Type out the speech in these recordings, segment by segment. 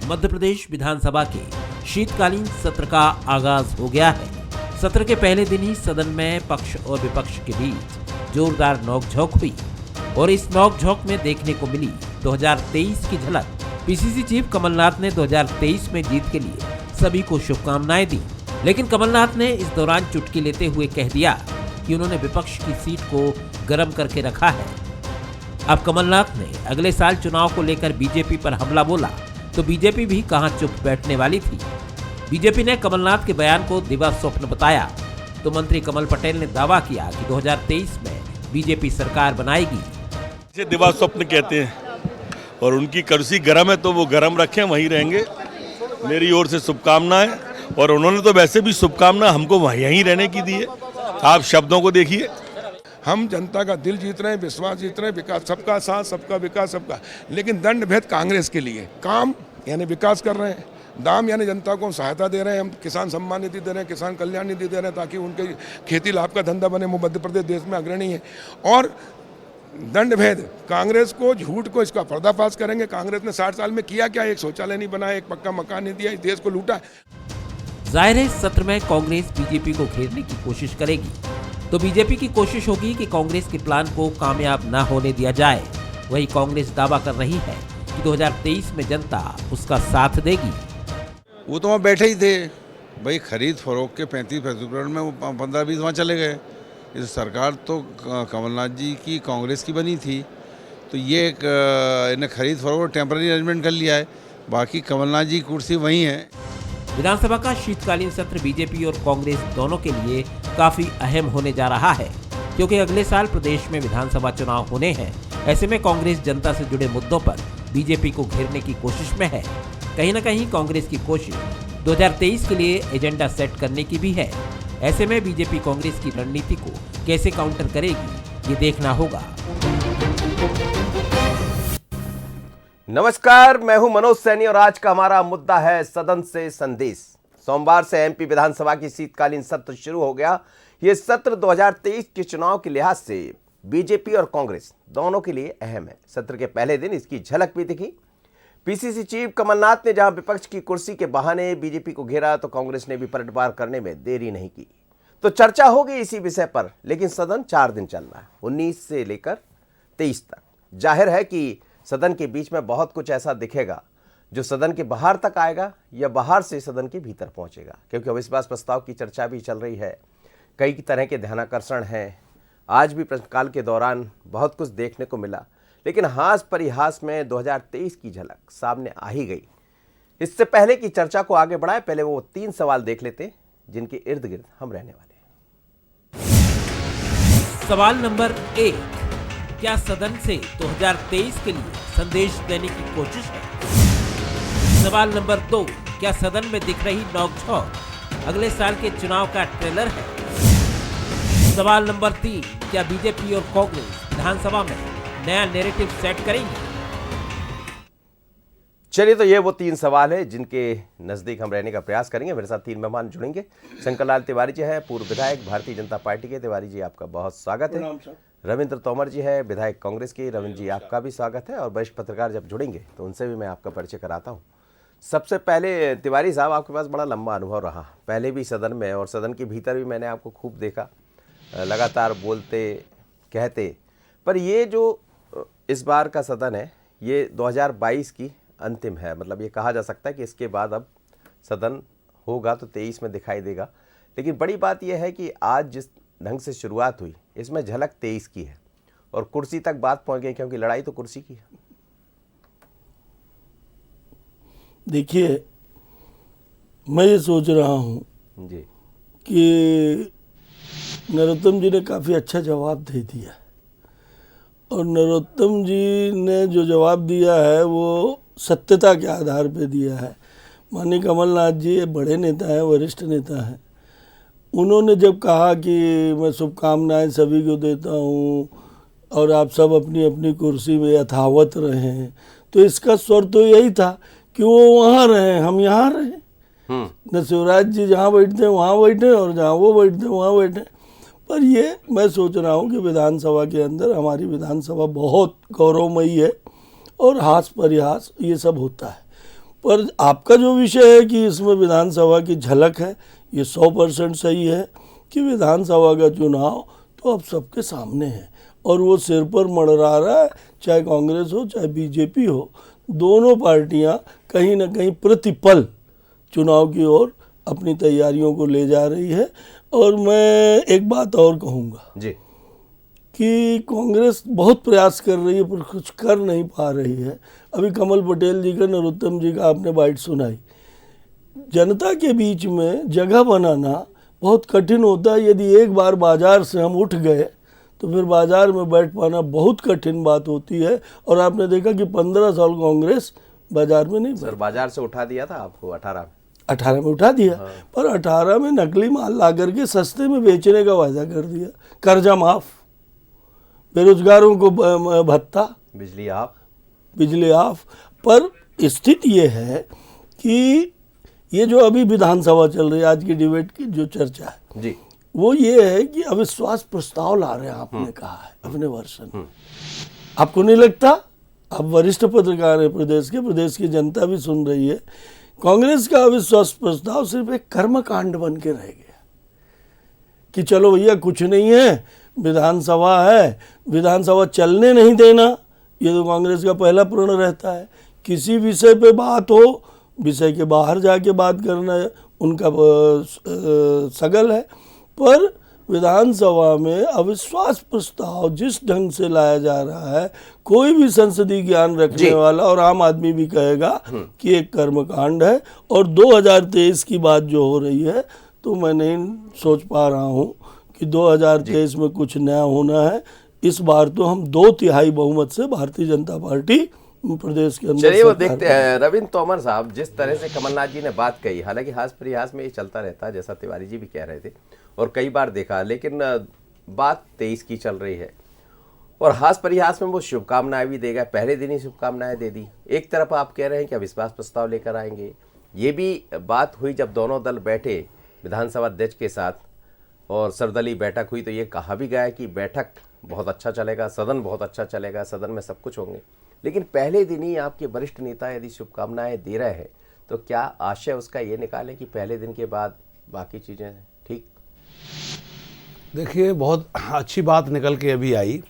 मध्य प्रदेश विधानसभा के शीतकालीन सत्र का आगाज हो गया है। सत्र के पहले दिन ही सदन में पक्ष और विपक्ष के बीच जोरदार नोकझोंक हुई और इस नोकझोंक में देखने को मिली 2023 की झलक। पीसीसी चीफ कमलनाथ ने 2023 में जीत के लिए सभी को शुभकामनाएं दी, लेकिन कमलनाथ ने इस दौरान चुटकी लेते हुए कह दिया कि उन्होंने विपक्ष की सीट को गर्म करके रखा है। अब कमलनाथ ने अगले साल चुनाव को लेकर बीजेपी पर हमला बोला तो बीजेपी भी कहां चुप बैठने वाली थी। बीजेपी ने कमलनाथ के बयान को दिवा स्वप्न बताया तो मंत्री कमल पटेल ने दावा किया कि 2023 में बीजेपी सरकार बनाएगी। इसे दिवा स्वप्न कहते हैं और उनकी कुर्सी गर्म है तो वो गर्म रखें, वहीं रहेंगे। मेरी ओर से शुभकामनाएं, और उन्होंने तो वैसे भी शुभकामना हमको यहीं रहने की दी है। आप शब्दों को देखिए। हम जनता का दिल जीत रहे हैं, विश्वास जीत रहे हैं, विकास सबका साथ, सबका विकास, सबका। लेकिन दंड भेद कांग्रेस के लिए काम यानी विकास कर रहे हैं, दाम यानी जनता को सहायता दे रहे हैं। हम किसान सम्मान निधि दे रहे हैं, किसान कल्याण निधि दे रहे हैं ताकि उनके खेती लाभ का धंधा बने। मध्य प्रदेश देश में अग्रणी है। और दंड भेद कांग्रेस को, झूठ को, इसका पर्दाफाश करेंगे। कांग्रेस ने 60 साल में किया क्या? एक शौचालय नहीं बनाया, एक पक्का मकान नहीं दिया, इस देश को लूटा। जाहिर है सत्र में कांग्रेस बीजेपी को घेरने की कोशिश करेगी तो बीजेपी की कोशिश होगी कि कांग्रेस के प्लान को कामयाब न होने दिया जाए। वही कांग्रेस दावा कर रही है कि 2023 में जनता उसका साथ देगी। वो तो वहाँ बैठे ही थे भाई, खरीद फरोख्त के 35% में वो 15-20 वहाँ चले गए। इस सरकार तो कमलनाथ जी की कांग्रेस की बनी थी, तो ये इन्हें खरीद फरोख्त टेम्पररी अरेंजमेंट कर लिया है। बाकी कमलनाथ जी की कुर्सी वहीं है। विधानसभा का शीतकालीन सत्र बीजेपी और कांग्रेस दोनों के लिए काफी अहम होने जा रहा है, क्योंकि अगले साल प्रदेश में विधानसभा चुनाव होने हैं। ऐसे में कांग्रेस जनता से जुड़े मुद्दों पर बीजेपी को घेरने की कोशिश में है। कहीं न कहीं कांग्रेस की कोशिश 2023 के लिए एजेंडा सेट करने की भी है। ऐसे में बीजेपी कांग्रेस की रणनीति को कैसे काउंटर करेगी, ये देखना होगा। नमस्कार, मैं हूं मनोज सैनी और आज का हमारा मुद्दा है सदन से संदेश। सोमवार से एमपी विधानसभा की शीतकालीन सत्र शुरू हो गया। यह सत्र 2023 के चुनाव के लिहाज से बीजेपी और कांग्रेस दोनों के लिए अहम है। सत्र के पहले दिन इसकी झलक भी दिखी। पीसीसी चीफ कमलनाथ ने जहां विपक्ष की कुर्सी के बहाने बीजेपी को घेरा तो कांग्रेस ने भी पलटवार करने में देरी नहीं की। तो चर्चा होगी इसी विषय पर, लेकिन सदन 4 दिन चल रहा है, 19 से लेकर 23 तक। जाहिर है कि सदन के बीच में बहुत कुछ ऐसा दिखेगा जो सदन के बाहर तक आएगा या बाहर से सदन के भीतर पहुंचेगा, क्योंकि अविश्वास प्रस्ताव की चर्चा भी चल रही है। कई तरह के ध्यानाकर्षण हैं। आज भी प्रश्नकाल के दौरान बहुत कुछ देखने को मिला, लेकिन हास परिहास में 2023 की झलक सामने आ ही गई। इससे पहले की चर्चा को आगे बढ़ाए, पहले वो 3 सवाल देख लेते जिनके इर्द गिर्द हम रहने वाले हैं। सवाल नंबर 1, क्या सदन से 2023 के लिए संदेश देने की कोशिश है? सवाल नंबर 2, क्या सदन में दिख रही नोकझोंक अगले साल के चुनाव का ट्रेलर है? सवाल नंबर 3, क्या बीजेपी और कांग्रेस विधानसभा में नया नैरेटिव सेट करेंगी? चलिए, तो ये वो 3 सवाल है जिनके नजदीक हम रहने का प्रयास करेंगे। मेरे साथ 3 मेहमान जुड़ेंगे। शंकर लाल तिवारी जी हैं, पूर्व विधायक भारतीय जनता पार्टी के। तिवारी जी, आपका बहुत स्वागत है। रविंद्र तोमर जी है, विधायक कांग्रेस के। रविंद्र जी, आपका भी स्वागत है। और वरिष्ठ पत्रकार जब जुड़ेंगे तो उनसे भी मैं आपका परिचय कराता हूँ। सबसे पहले तिवारी साहब, आपके पास बड़ा लंबा अनुभव रहा, पहले भी सदन में और सदन के भीतर भी मैंने आपको खूब देखा, लगातार बोलते कहते। पर ये जो इस बार का सदन है, ये 2022 की अंतिम है। मतलब ये कहा जा सकता है कि इसके बाद अब सदन होगा तो 23 में दिखाई देगा। लेकिन बड़ी बात यह है कि आज जिस ढंग से शुरुआत हुई, इसमें झलक 23 की है और कुर्सी तक बात पहुंच गई, क्योंकि लड़ाई तो कुर्सी की है। देखिए, मैं ये सोच रहा हूँ जी कि नरोत्तम जी ने काफ़ी अच्छा जवाब दे दिया, और नरोत्तम जी ने जो जवाब दिया है वो सत्यता के आधार पे दिया है। माननीय कमलनाथ जी बड़े नेता हैं, वरिष्ठ नेता हैं। उन्होंने जब कहा कि मैं शुभकामनाएं सभी को देता हूँ और आप सब अपनी अपनी कुर्सी में यथावत रहें, तो इसका स्वर तो यही था कि वो वहाँ रहें, हम यहाँ रहें। न शिवराज जी जहाँ बैठते हैं वहाँ बैठे और जहाँ वो बैठते हैं वहाँ बैठे। पर ये मैं सोच रहा हूँ कि विधानसभा के अंदर हमारी विधानसभा बहुत गौरवमयी है और हास परिहास ये सब होता है। पर आपका जो विषय है कि इसमें विधानसभा की झलक है, ये 100% सही है कि विधानसभा का चुनाव तो अब सबके सामने है और वो सिर पर मड़रा रहा है, चाहे कांग्रेस हो चाहे बीजेपी हो, दोनों पार्टियां कहीं ना कहीं प्रतिपल चुनाव की ओर अपनी तैयारियों को ले जा रही है। और मैं एक बात और कहूँगा जी, कि कांग्रेस बहुत प्रयास कर रही है पर कुछ कर नहीं पा रही है। अभी कमल पटेल जी का, नरोत्तम जी का आपने बाइट सुनाई। जनता के बीच में जगह बनाना बहुत कठिन होता है। यदि एक बार बाजार से हम उठ गए तो फिर बाजार में बैठ पाना बहुत कठिन बात होती है। और आपने देखा कि 15 साल कांग्रेस बाजार में नहीं सर बाजार से उठा दिया था आपको 18 में उठा दिया, पर 18 में नकली माल ला करके सस्ते में बेचने का वायदा कर दिया, कर्जा माफ, बेरोजगारों को भत्ता, बिजली आफ। पर स्थिति ये है कि ये जो अभी विधानसभा चल रही है, आज की डिबेट की जो चर्चा है जी, वो ये है कि अविश्वास प्रस्ताव ला रहे हैं, आपने कहा है अपने वर्षन। आपको नहीं लगता, आप वरिष्ठ पत्रकार है प्रदेश की जनता भी सुन रही है, कांग्रेस का अविश्वास प्रस्ताव सिर्फ एक कर्मकांड बन के रह गया कि चलो भैया कुछ नहीं है, विधानसभा है, विधानसभा चलने नहीं देना, ये तो कांग्रेस का पहला प्रण रहता है। किसी विषय पे बात हो, विषय के बाहर जाके बात करना उनका सगल है। पर विधानसभा में अविश्वास प्रस्ताव जिस ढंग से लाया जा रहा है, कोई भी संसदीय ज्ञान रखने वाला और आम आदमी भी कहेगा कि एक कर्मकांड है। और 2023 की बात जो हो रही है, तो मैं नहीं सोच पा रहा हूँ कि 2023 में कुछ नया होना है। इस बार तो हम 2/3 बहुमत से भारतीय जनता पार्टी प्रदेश के अंदर। चलिए वो देखते हैं। रविंद्र तोमर साहब, जिस तरह से कमलनाथ जी ने बात कही, हालांकि हास प्रयास में ये चलता रहता है, जैसा तिवारी जी भी कह रहे थे और कई बार देखा, लेकिन बात 23 की चल रही है और हास परिहास में वो शुभकामनाएं भी देगा, पहले दिन ही शुभकामनाएं दे दी। एक तरफ आप कह रहे हैं कि अविश्वास प्रस्ताव लेकर आएंगे, ये भी बात हुई जब दोनों दल बैठे विधानसभा अध्यक्ष के साथ और सर्वदलीय बैठक हुई, तो ये कहा भी गया कि बैठक बहुत अच्छा चलेगा, सदन बहुत अच्छा चलेगा, सदन में सब कुछ होंगे। लेकिन पहले दिन ही आपके वरिष्ठ नेता यदि शुभकामनाएं दे रहे हैं, तो क्या आशय उसका ये निकालें कि पहले दिन के बाद बाकी चीज़ें ठीक? देखिए, बहुत अच्छी बात निकल के अभी आई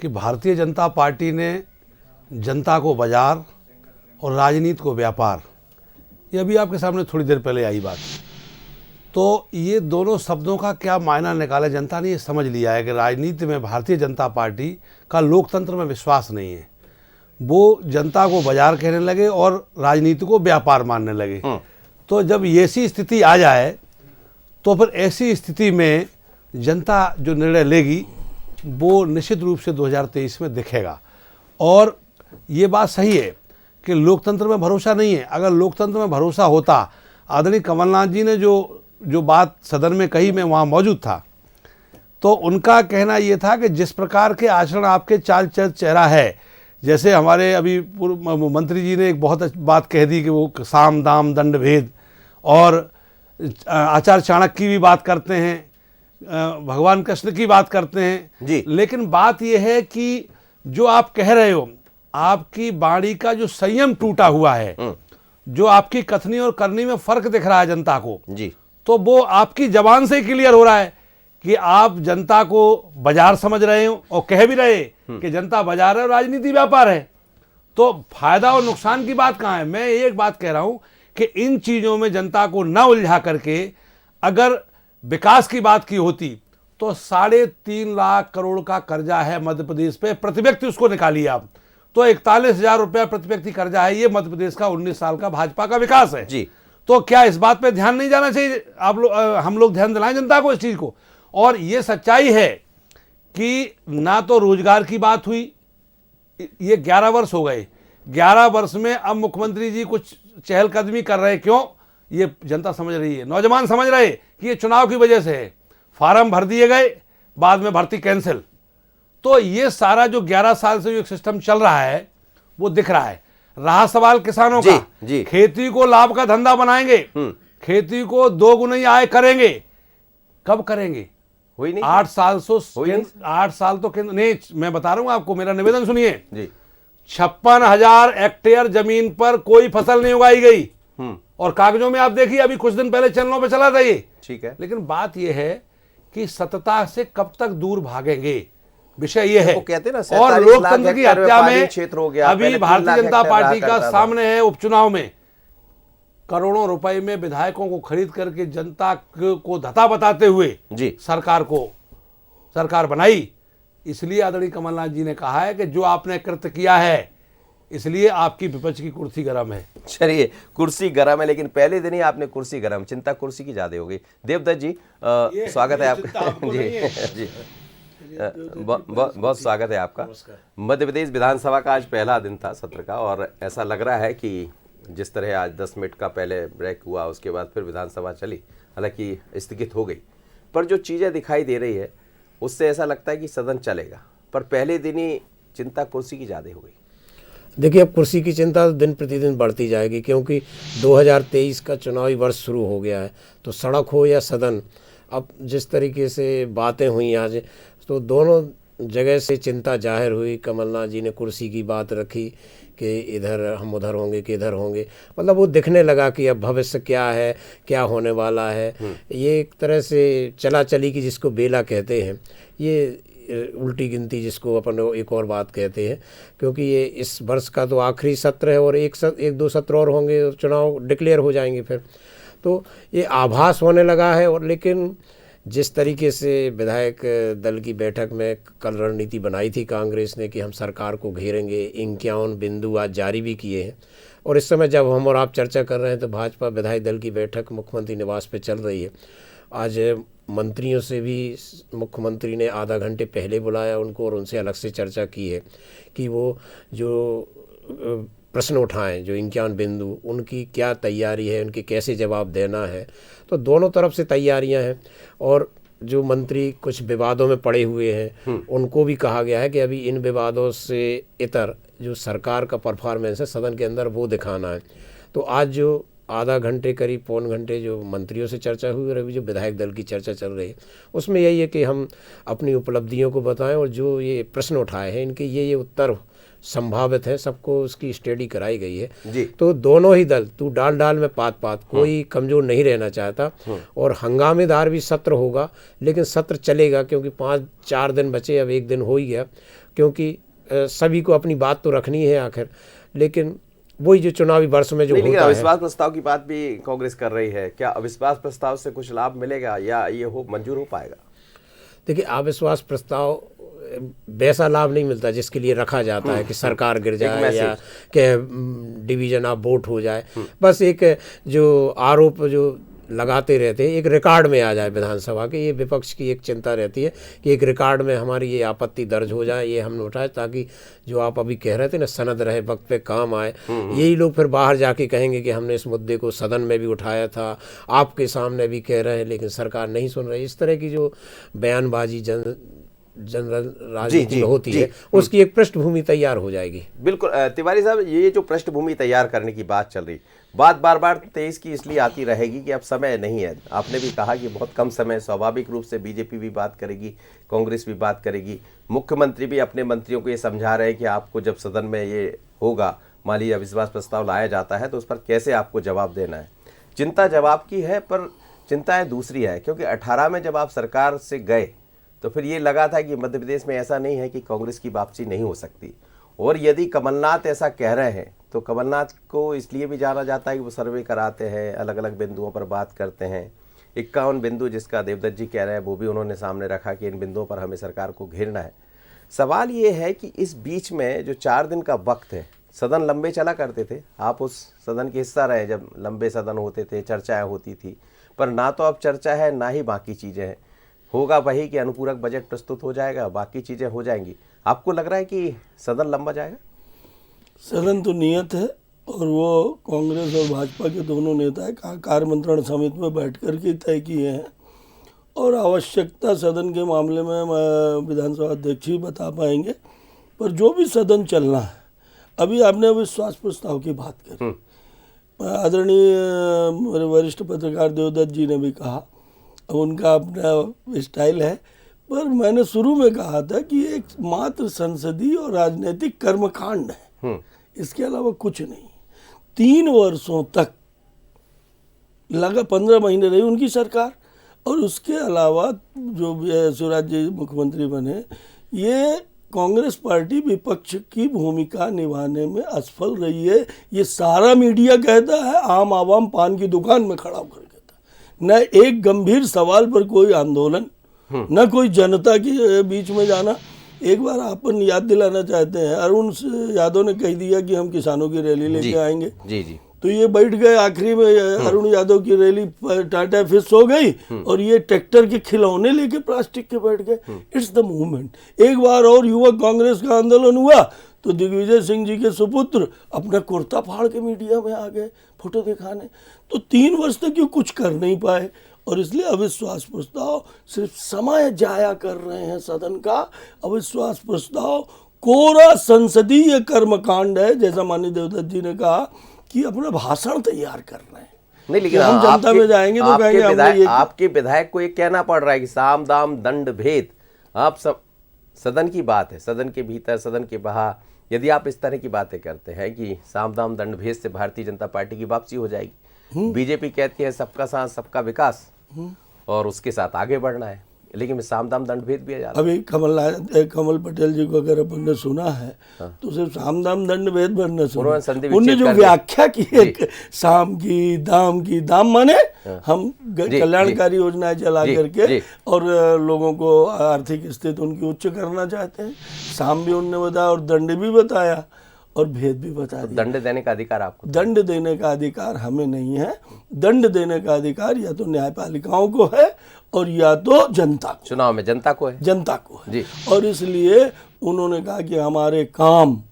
कि भारतीय जनता पार्टी ने जनता को बाजार और राजनीति को व्यापार, ये अभी आपके सामने थोड़ी देर पहले आई बात। तो ये दोनों शब्दों का क्या मायना निकाला, जनता ने ये समझ लिया है कि राजनीति में भारतीय जनता पार्टी का लोकतंत्र में विश्वास नहीं है। वो जनता को बाजार कहने लगे और राजनीति को व्यापार मानने लगे। तो जब ऐसी स्थिति आ जाए, तो फिर ऐसी स्थिति में जनता जो निर्णय लेगी वो निश्चित रूप से 2023 में दिखेगा। और ये बात सही है कि लोकतंत्र में भरोसा नहीं है। अगर लोकतंत्र में भरोसा होता, आदरणीय कमलनाथ जी ने जो बात सदन में कही, मैं वहाँ मौजूद था, तो उनका कहना ये था कि जिस प्रकार के आचरण आपके चाल चेहरा है, जैसे हमारे अभी पूर्व मंत्री जी ने एक बहुत बात कह दी कि वो साम दाम दंड भेद और आचार्य चाणक्य की भी बात करते हैं, भगवान कृष्ण की बात करते हैं जी। लेकिन बात यह है कि जो आप कह रहे हो, आपकी वाणी का जो संयम टूटा हुआ है, जो आपकी कथनी और करनी में फर्क दिख रहा है जनता को जी, तो वो आपकी जबान से क्लियर हो रहा है कि आप जनता को बाजार समझ रहे हो और कह भी रहे कि जनता बाजार है और राजनीति व्यापार है। तो फायदा और नुकसान की बात कहाँ है? मैं एक बात कह रहा हूं कि इन चीजों में जनता को न उलझा करके अगर विकास की बात की होती तो 3.5 लाख करोड़ का कर्जा है मध्य प्रदेश पे, प्रति व्यक्ति उसको निकालिए आप, तो 41,000 रुपया प्रति व्यक्ति कर्जा है। ये मध्य प्रदेश का 19 साल का भाजपा का विकास है जी। तो क्या इस बात पे ध्यान नहीं जाना चाहिए? आप लोग, हम लोग ध्यान दिलाएं जनता को इस चीज को। और ये सच्चाई है कि ना तो रोजगार की बात हुई, ये 11 वर्ष हो गए, 11 वर्ष में अब मुख्यमंत्री जी कुछ चहलकदमी कर रहे, क्यों? ये जनता समझ रही है, नौजवान समझ रहे कि ये चुनाव की वजह से है। फार्म भर दिए गए, बाद में भर्ती कैंसिल। तो ये सारा जो 11 साल से जो एक सिस्टम चल रहा है वो दिख रहा है। रहा सवाल किसानों का, जी। खेती को लाभ का धंधा बनाएंगे, खेती को 2 गुनी आय करेंगे, कब करेंगे? हुई नहीं। 8 साल तो केंद्र नहीं, मैं बता रहा हूं आपको, मेरा निवेदन सुनिए जी। 56,000 हेक्टेयर जमीन पर कोई फसल नहीं उगाई गई। और कागजों में आप देखिए, अभी कुछ दिन पहले चैनलों पे चला था ये। ठीक है, लेकिन बात यह है कि सतता से कब तक दूर भागेंगे, विषय ये है। वो कहते हैं ना, और 47 लोकतंत्र लाख की हेक्टेयर हत्या व्यापारी में क्षेत्र हो गया। अभी पहले 3 भारतीय लाख जनता हेक्टेयर पार्टी रहा का करता था। सामने है उपचुनाव में करोड़ों रुपए में विधायकों को खरीद करके जनता को धता बताते हुए जी सरकार बनाई। इसलिए आदरणीय कमलनाथ जी ने कहा है कि जो आपने कृत्य किया है, इसलिए आपकी विपक्ष की कुर्सी गर्म है। चलिए, कुर्सी गर्म है, लेकिन पहले दिन ही आपने कुर्सी गर्म, चिंता कुर्सी की ज्यादा हो गई। देवदत्त जी स्वागत है आपका। जी जी, बहुत स्वागत है आपका। मध्य प्रदेश विधानसभा का आज पहला दिन था सत्र का, और ऐसा लग रहा है कि जिस तरह आज 10 मिनट का पहले ब्रेक हुआ, उसके बाद फिर विधानसभा चली, हालांकि स्थगित हो गई, पर जो चीज़ें दिखाई दे रही है उससे ऐसा लगता है कि सदन चलेगा। पर पहले दिन ही चिंता कुर्सी की ज़्यादा हो गई। देखिए, अब कुर्सी की चिंता दिन प्रतिदिन बढ़ती जाएगी, क्योंकि 2023 का चुनावी वर्ष शुरू हो गया है। तो सड़क हो या सदन, अब जिस तरीके से बातें हुई आज, तो दोनों जगह से चिंता जाहिर हुई। कमलनाथ जी ने कुर्सी की बात रखी कि इधर हम उधर होंगे कि इधर होंगे, मतलब वो दिखने लगा कि अब भविष्य क्या है, क्या होने वाला है। ये एक तरह से चला चली की जिसको बेला कहते हैं, ये उल्टी गिनती जिसको अपन एक और बात कहते हैं, क्योंकि ये इस वर्ष का तो आखिरी सत्र है और एक दो सत्र और होंगे और चुनाव डिक्लेयर हो जाएंगे फिर। तो ये आभास होने लगा है। और लेकिन जिस तरीके से विधायक दल की बैठक में कल रणनीति बनाई थी कांग्रेस ने कि हम सरकार को घेरेंगे, 51 बिंदु आज जारी भी किए हैं। और इस समय जब हम और आप चर्चा कर रहे हैं तो भाजपा विधायक दल की बैठक मुख्यमंत्री निवास पे चल रही है। आज मंत्रियों से भी मुख्यमंत्री ने आधा घंटे पहले बुलाया उनको और उनसे अलग से चर्चा की है कि वो जो प्रश्न उठाएं, जो 51 बिंदु, उनकी क्या तैयारी है, उनके कैसे जवाब देना है। तो दोनों तरफ से तैयारियां हैं। और जो मंत्री कुछ विवादों में पड़े हुए हैं उनको भी कहा गया है कि अभी इन विवादों से इतर जो सरकार का परफॉर्मेंस है सदन के अंदर वो दिखाना है। तो आज जो आधा घंटे करीब पौन घंटे जो मंत्रियों से चर्चा हुई और अभी जो विधायक दल की चर्चा चल रही है उसमें यही है कि हम अपनी उपलब्धियों को बताएं और जो ये प्रश्न उठाए हैं इनके ये उत्तर संभावित है, सबको उसकी स्टडी कराई गई है जी। तो दोनों ही दल, तू डाल डाल में पात पात, कोई कमज़ोर नहीं रहना चाहता। और हंगामेदार भी सत्र होगा, लेकिन सत्र चलेगा क्योंकि 5-4 दिन बचे, अब एक दिन हो ही गया, क्योंकि सभी को अपनी बात तो रखनी है आखिर। लेकिन वही जो चुनावी वर्ष में जो होता है। अविश्वास प्रस्ताव की बात भी कांग्रेस कर रही है, क्या अविश्वास प्रस्ताव से कुछ लाभ मिलेगा या ये मंजूर हो पाएगा? देखिए, अविश्वास प्रस्ताव वैसा लाभ नहीं मिलता जिसके लिए रखा जाता है कि सरकार गिर जाए या कि डिवीजन ऑफ वोट हो जाए। बस एक जो आरोप जो लगाते रहते हैं एक रिकॉर्ड में आ जाए विधानसभा के, ये विपक्ष की एक चिंता रहती है कि एक रिकॉर्ड में हमारी ये आपत्ति दर्ज हो जाए, ये हमने उठाए, ताकि जो आप अभी कह रहे थे ना, सनद रहे, वक्त पे काम आए। यही लोग फिर बाहर जाके कहेंगे कि हमने इस मुद्दे को सदन में भी उठाया था, आपके सामने भी कह रहे हैं, लेकिन सरकार नहीं सुन रही। इस तरह की जो बयानबाजी जनरल राजनीति में होती है उसकी एक पृष्ठभूमि तैयार हो जाएगी। बिल्कुल तिवारी साहब, ये जो पृष्ठभूमि तैयार करने की बात चल रही, बात बार बार 23 की इसलिए आती रहेगी कि अब समय नहीं है। आपने भी कहा कि बहुत कम समय, स्वाभाविक रूप से बीजेपी भी बात करेगी, कांग्रेस भी बात करेगी, मुख्यमंत्री भी अपने मंत्रियों को ये समझा रहे हैं कि आपको जब सदन में ये होगा, मान लीजिए अविश्वास प्रस्ताव लाया जाता है, तो उस पर कैसे आपको जवाब देना है। चिंता जवाब की है, पर चिंताएं दूसरी है, क्योंकि 18 में जब आप सरकार से गए तो फिर ये लगा था कि मध्य प्रदेश में ऐसा नहीं है कि कांग्रेस की वापसी नहीं हो सकती। और यदि कमलनाथ ऐसा कह रहे हैं तो कमलनाथ को इसलिए भी जाना जाता है कि वो सर्वे कराते हैं, अलग अलग बिंदुओं पर बात करते हैं। 51 बिंदु जिसका देवदत्त जी कह रहे हैं वो भी उन्होंने सामने रखा कि इन बिंदुओं पर हमें सरकार को घेरना है। सवाल ये है कि इस बीच में जो 4 दिन का वक्त है, सदन लंबे चला करते थे, आप उस सदन के हिस्सा रहे जब लंबे सदन होते थे, चर्चाएँ होती थी, पर ना तो अब चर्चा है ना ही बाकी चीज़ें हैं। होगा वही कि अनुपूरक बजट प्रस्तुत हो जाएगा, बाकी चीज़ें हो जाएंगी। आपको लग रहा है कि सदन लंबा जाएगा? सदन तो नियत है और वो कांग्रेस और भाजपा के दोनों नेता कार्य मंत्रणा समिति में बैठ कर के तय किए हैं। और आवश्यकता सदन के मामले में विधानसभा अध्यक्ष ही बता पाएंगे, पर जो भी सदन चलना है, अभी आपने अविश्वास प्रस्ताव की बात करी, आदरणीय मेरे वरिष्ठ पत्रकार देवदत्त जी ने भी कहा, उनका अपना स्टाइल है, पर मैंने शुरू में कहा था कि एक मात्र संसदीय और राजनीतिक कर्मकांड है। इसके अलावा कुछ नहीं। 3 वर्षों तक लगा 15 महीने रही उनकी सरकार, और उसके अलावा जो शिवराज जी मुख्यमंत्री बने, ये कांग्रेस पार्टी विपक्ष की भूमिका निभाने में असफल रही है। ये सारा मीडिया कहता है, आम आवाम पान की दुकान में खड़ा होकर कहता है। न एक गंभीर सवाल पर कोई आंदोलन, न कोई जनता के बीच में जाना। एक बार अपन याद दिलाना चाहते हैं, अरुण यादव ने कह दिया कि हम किसानों की रैली लेके आएंगे। जी जी। तो ये बैठ गए, आखिरी में अरुण यादव की रैली टाटा फिश हो गई, और ये ट्रैक्टर के खिलौने लेके प्लास्टिक के बैठ गए। It's the movement. एक बार और युवक कांग्रेस का आंदोलन हुआ तो दिग्विजय सिंह जी के सुपुत्र अपना कुर्ता फाड़ के मीडिया में आ गए फोटो दिखाने। तो 3 वर्ष तक ये कुछ कर नहीं पाए, और इसलिए अविश्वास प्रस्ताव सिर्फ समय जाया कर रहे हैं सदन का। अविश्वास प्रस्ताव कोरा संसदीय कर्मकांड है, जैसा माननीय देवदत्त जी ने कहा कि अपना भाषण तैयार कर रहे हैं। नहीं, लेकिन हम जनता में जाएंगे तो कहेंगे आपके विधायक को ये कहना पड़ रहा है कि साम दाम दंड भेद। आप सब सदन की बात है, सदन के भीतर सदन के बाहर यदि आप इस तरह की बातें करते हैं कि साम दाम दंड भेद से भारतीय जनता पार्टी की वापसी हो जाएगी। बीजेपी कहती है सबका साथ सबका विकास, और उसके साथ आगे बढ़ना है, लेकिन साम दाम दंड भेद भी आ जाता है। अभी कमल पटेल जी को अगर अपन ने सुना है तो सिर्फ साम दाम दंड भेद पर न सुना, उनने जो व्याख्या की है साम की दाम माने हम कल्याणकारी योजनाएं चला करके और लोगों को आर्थिक स्थिति उनकी उच्च करना चाहते हैं। साम भी उनने बताया और दंड भी बताया और भेद भी बता दिया। दंड देने का अधिकार आपको? दंड देने का अधिकार हमें नहीं है। दंड देने का अधिकार या तो न्यायपालिकाओं को है और या तो जनता को। चुनाव में जनता को है, जनता को है जी। और इसलिए उन्होंने कहा कि हमारे काम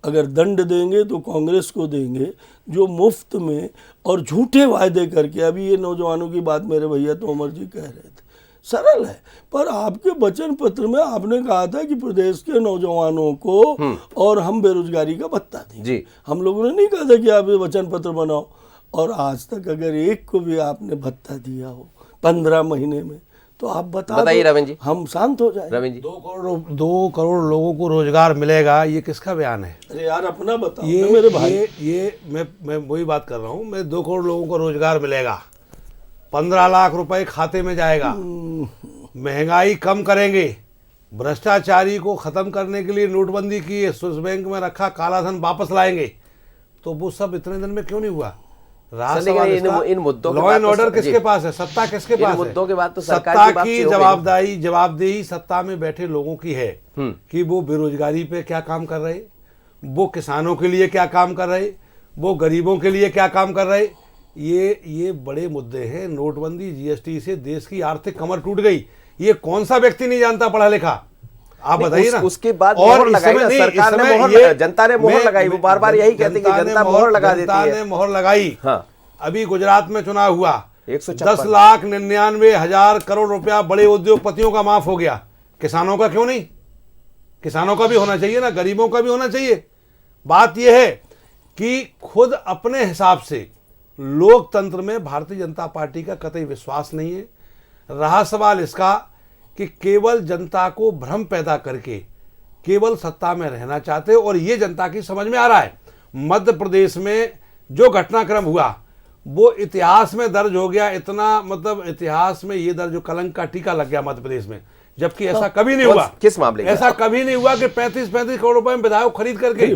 अगर दंड देंगे तो कांग्रेस को देंगे, जो मुफ्त में और झूठे वायदे करके। अभी ये नौजवानों की बात मेरे भैया तोमर जी कह रहे थे, सरल है, पर आपके वचन पत्र में आपने कहा था कि प्रदेश के नौजवानों को और हम बेरोजगारी का भत्ता देंगे। हम लोगों ने नहीं कहा था कि आप ये वचन पत्र बनाओ, और आज तक अगर एक को भी आपने भत्ता दिया हो 15 महीने में तो आप बताइए रविंद्र जी, हम शांत हो जाए। रविंद्र जी, 2 करोड़ लोगों को रोजगार मिलेगा, ये किसका बयान है? अरे यार अपना बताओ ये मेरे भाई। ये मैं वही बात कर रहा हूँ। मैं 2 करोड़ लोगों को रोजगार मिलेगा, 15 लाख रुपए खाते में जाएगा, महंगाई कम करेंगे, भ्रष्टाचारी को खत्म करने के लिए नोटबंदी की, स्विस बैंक में रखा काला धन वापस लाएंगे। तो वो सब इतने दिन में क्यों नहीं हुआ? इन मुद्दों लॉ एंड ऑर्डर किसके पास है? सत्ता किसके पास है? मुद्दों के बाद तो सत्ता की जवाबदेही सत्ता में बैठे लोगों की है कि वो बेरोजगारी पे क्या काम कर रहे, वो किसानों के लिए क्या काम कर रहे, वो गरीबों के लिए क्या काम कर रहे। ये बड़े मुद्दे हैं। नोटबंदी, जीएसटी से देश की आर्थिक कमर टूट गई। ये कौन सा व्यक्ति नहीं जानता पढ़ा लिखा? आप बताइए ना। उसके बाद और सरकार ने मोहर, जनता ने मोहर लगाई। वो बार बार यही कहते कि जनता मोहर लगा देती है। जनता ने मोहर लगाई। हाँ। अभी गुजरात में चुनाव हुआ, 10,99,000 करोड़ रुपया बड़े उद्योगपतियों का माफ हो गया। किसानों का क्यों नहीं? किसानों का भी होना चाहिए ना, गरीबों का भी होना चाहिए। बात यह है कि खुद अपने हिसाब से लोकतंत्र में भारतीय जनता पार्टी का कतई विश्वास नहीं है। रहा सवाल इसका कि केवल जनता को भ्रम पैदा करके केवल सत्ता में रहना चाहते, और ये जनता की समझ में आ रहा है। मध्य प्रदेश में जो घटनाक्रम हुआ वो इतिहास में दर्ज हो गया। इतना मतलब इतिहास में ये दर्ज, कलंक का टीका लग गया मध्य प्रदेश में, जबकि ऐसा कभी नहीं हुआ। किस मामले में? ऐसा कभी नहीं हुआ कि 35 करोड़ रुपए में विधायक खरीद करके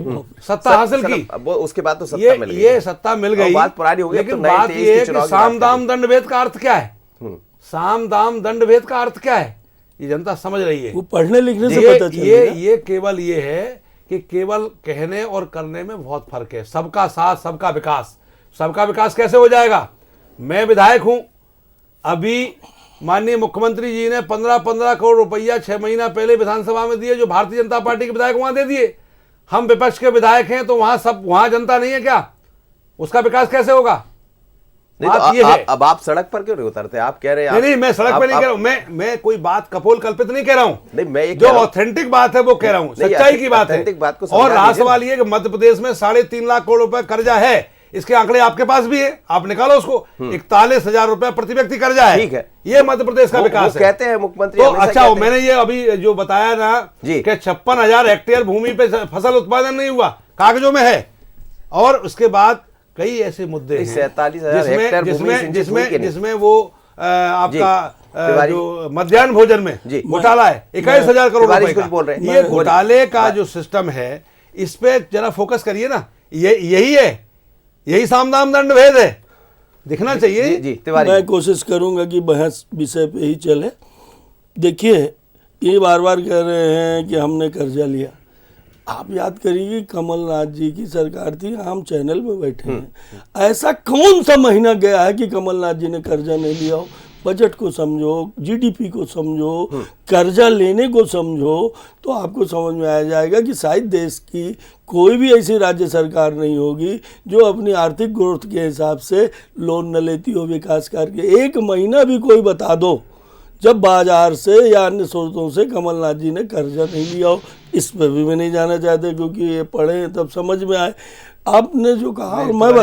सत्ता हासिल की। उसके बाद तो सत्ता मिल गई। ये सत्ता मिल गई, बात पुरानी हो गई। लेकिन बात ये है कि साम दाम दंड भेद का अर्थ क्या है? साम दाम दंड भेद का अर्थ क्या है? ये जनता समझ रही है। वो पढ़ने लिखने से पता चल ये केवल ये है कि केवल कहने और करने में बहुत फर्क है। सबका साथ सबका विकास। सबका विकास कैसे हो जाएगा? मैं विधायक हूं, अभी माननीय मुख्यमंत्री जी ने 15 करोड़ रुपया 6 महीना पहले विधानसभा में दिए, जो भारतीय जनता पार्टी के विधायक वहां दे दिए। हम विपक्ष के विधायक हैं तो वहां जनता नहीं है क्या? उसका विकास कैसे होगा? बात ये है। अब आप सड़क पर क्यों नहीं उतरते? आप कह रहे हैं नहीं, मैं सड़क पर नहीं कह रहा हूं। मैं कोई बात कपोल कल्पित नहीं कह रहा हूं। नहीं, मैं जो ऑथेंटिक बात है वो कह रहा हूं, सच्चाई की बात है। और रहा सवाल ये कि मध्य प्रदेश में 3.5 लाख करोड़ रुपए कर्जा है। इसके आंकड़े आपके पास भी है, आप निकालो उसको। 41,000 रुपए प्रति व्यक्ति कर्जा है। ठीक है, ये मध्य प्रदेश का विकास है। कहते हैं मुख्यमंत्री। तो अच्छा, मैंने ये अभी जो बताया ना कि 56,000 हेक्टेयर भूमि पे फसल उत्पादन नहीं हुआ, कागजों में है। और उसके बाद कई ऐसे मुद्दे हैं 47,000 हेक्टेयर भूमि सिंचित हुई कि नहीं? जिसमें वो आपका जो मध्याह्न भोजन में घोटाला है 21,000 करोड़ रुपए का। बोल रहे हैं। ये घोटाले का जो सिस्टम है इस पे जरा फोकस करिए ना। यही है, यही साम दाम दंड भेद है, दिखना चाहिए। जी तिवारी, मैं कोशिश करूंगा कि बहस विषय पे ही चले। देखिए, ये बार बार कह रहे हैं कि हमने कर्जा लिया। आप याद करिए कि कमलनाथ जी की सरकार थी, हम चैनल में बैठे हैं, ऐसा कौन सा महीना गया है कि कमलनाथ जी ने कर्जा नहीं लिया हो? बजट को समझो, जीडीपी को समझो, कर्जा लेने को समझो, तो आपको समझ में आ जाएगा कि शायद देश की कोई भी ऐसी राज्य सरकार नहीं होगी जो अपनी आर्थिक ग्रोथ के हिसाब से लोन न लेती हो विकास कार्य के। एक महीना भी कोई बता दो जब बाजार से या अन्य स्रोतों से कमलनाथ जी ने कर्जा नहीं लिया हो। इस पर भी मैं नहीं जाना चाहता, क्योंकि ये पढ़े तब समझ में आए। आपने जो कहा, और मैं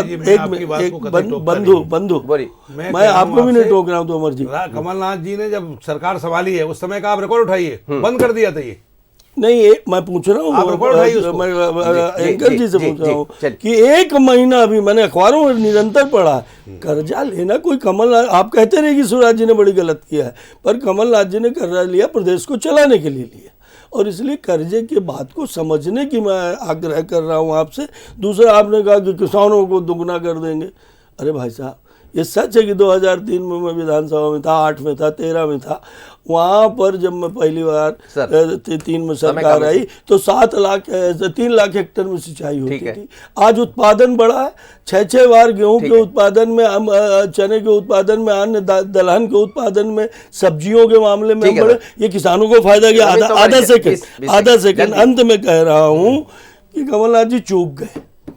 बंधु मैं आपको भी नहीं टोक रहा हूँ। तो अमर जी, कमलनाथ जी ने जब सरकार संभाली है उस समय का आप रिकॉर्ड उठाइए, बंद कर दिया था ये नहीं। मैं पूछ रहा हूँ, मैं एंकर जी से पूछ रहा हूँ कि एक महीना अभी मैंने अखबारों में निरंतर पढ़ा, कर्जा लेना कोई कमलनाथ, आप कहते रहे कि शिवराज जी ने बड़ी गलत किया है, पर कमलनाथ जी ने कर्जा लिया प्रदेश को चलाने के लिए लिया, और इसलिए कर्जे की बात को समझने की मैं आग्रह कर रहा हूँ आपसे। दूसरा, आपने कहा कि किसानों को दुगना कर देंगे। अरे भाई साहब, ये सच है कि 2003 में मैं विधानसभा में था, 8 में था, 13 में था। वहाँ पर जब मैं पहली बार 3 में सरकार आई तो 3 लाख हेक्टेयर में सिंचाई होती थी। आज उत्पादन बढ़ा है, 6 बार गेहूं के उत्पादन में, चने के उत्पादन में, अन्य दलहन के उत्पादन में, सब्जियों के मामले में बढ़े। ये किसानों को फायदा किया। आधा सेकंड अंत में कह रहा हूँ कि कमलनाथ जी चूक गए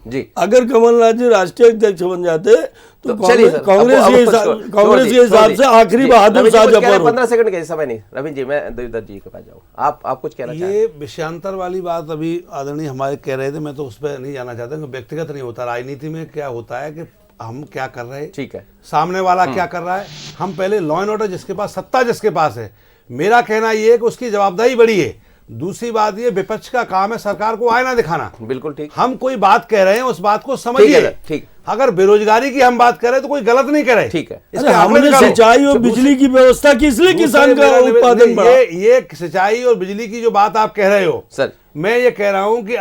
जी। अगर कमलनाथ जी राष्ट्रीय अध्यक्ष बन जाते तो कांग्रेस के हिसाब से आखिरी बहादुर शाह जफर। 15 सेकंड का समय नहीं। रविंद्र जी, मैं देवदत्त जी के पास जाऊँ, आप कुछ कहना चाहते हैं? ये विषयांतर वाली बात अभी आदरणीय हमारे कह रहे थे, मैं तो उस पर नहीं जाना चाहता। व्यक्तिगत नहीं होता, राजनीति में क्या होता है कि हम क्या कर रहे हैं, ठीक है, सामने वाला क्या कर रहा है। हम पहले लॉ एंड ऑर्डर, जिसके पास सत्ता जिसके पास है, मेरा कहना ये है कि उसकी जवाबदारी बड़ी है। दूसरी बात ये, विपक्ष का काम है सरकार को आईना दिखाना। बिल्कुल ठीक। हम कोई बात कह रहे हैं उस बात को समझिए। ठीक। अगर बेरोजगारी की हम बात करें तो कोई गलत नहीं करे, ठीक है। हमने सिंचाई और बिजली की व्यवस्था की, इसलिए किसान का उत्पादन बढ़ा। ये सिंचाई और बिजली की जो बात आप कह रहे हो सर, मैं ये कह रहा हूं कि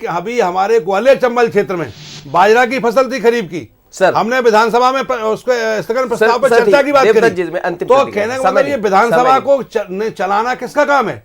अभी हमारे ग्वालियर चंबल क्षेत्र में बाजरा की फसल थी खरीफ की सर, हमने विधानसभा में उसके स्थगन प्रस्ताव पर चर्चा की बात करी। तो कहने का मतलब ये विधानसभा को चलाना किसका काम है?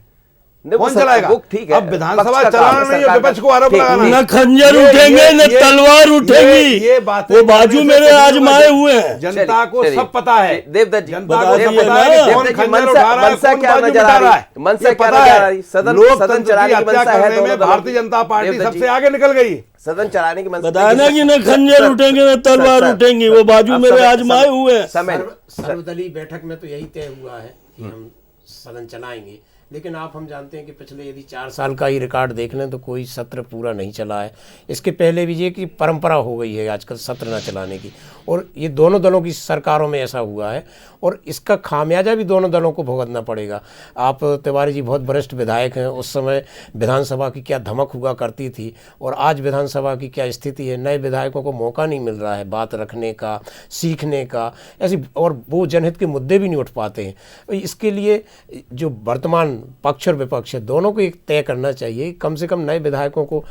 कौन चलाएगा? ठीक है, अब विधानसभा चलाना नहीं है, विपक्ष को आरोप लगाना। न खंजर उठेंगे न तलवार उठेगी, ये बात वो बाजू मेरे आजमाए हुए हैं। जनता को सब पता है। देवदत्त जी, जनता को सब पता है कि कौन खंजर उठा रहा है, कौन बाजू उठा रहा है। मनसा क्या नजर आ रही? सदन चलाने की मनसा है, भारतीय जनता पार्टी सबसे आगे निकल गई। सदन चलाने की मनसा बताना कि न खंजर उठेंगे न तलवार उठेंगी, वो बाजू मेरे आजमाए हुए हैं। सर्वदलीय बैठक में तो यही तय हुआ है कि हम सदन चलाएंगे, लेकिन हम जानते हैं कि पिछले यदि 4 साल का ही रिकॉर्ड देख लें तो कोई सत्र पूरा नहीं चला है। इसके पहले भी ये कि परंपरा हो गई है आजकल सत्र न चलाने की, और ये दोनों दलों की सरकारों में ऐसा हुआ है, और इसका खामियाजा भी दोनों दलों को भुगतना पड़ेगा। आप तिवारी जी बहुत वरिष्ठ विधायक हैं, उस समय विधानसभा की क्या धमक हुआ करती थी और आज विधानसभा की क्या स्थिति है। नए विधायकों को मौका नहीं मिल रहा है बात रखने का, सीखने का, ऐसी, और वो जनहित के मुद्दे भी नहीं उठ पाते हैं। इसके लिए जो वर्तमान पक्ष और विपक्ष है दोनों को एक तय करना चाहिए, कम से कम नए विधायकों को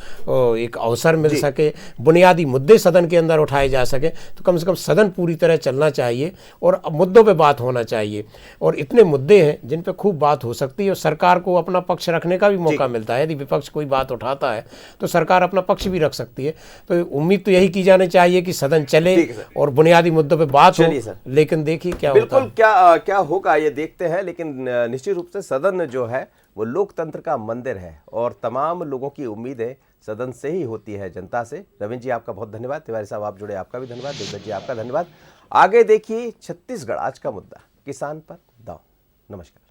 एक अवसर मिल सके, बुनियादी मुद्दे सदन के अंदर उठाए जा सके, तो कम से कम सदन पूरी तरह चलना चाहिए और मुद्दों पे बात होना चाहिए। और इतने मुद्दे हैं जिन पे खूब बात हो सकती है और सरकार को अपना पक्ष रखने का भी मौका मिलता है। यदि विपक्ष कोई बात उठाता है तो सरकार अपना पक्ष भी रख सकती है। तो उम्मीद तो यही की जानी चाहिए कि सदन चले और बुनियादी मुद्दों पे बात हो, लेकिन देखिए क्या होता है। बिल्कुल क्या होगा ये देखते हैं, लेकिन निश्चित रूप से सदन जो है वो लोकतंत्र का मंदिर है और तमाम लोगों की उम्मीदें सदन से ही होती है, जनता से। रविंद्र जी आपका बहुत धन्यवाद, तिवारी साहब आप जुड़े आपका भी धन्यवाद, देवदत्त जी आपका धन्यवाद। आगे देखिए छत्तीसगढ़ आज का मुद्दा, किसान पर दांव। नमस्कार।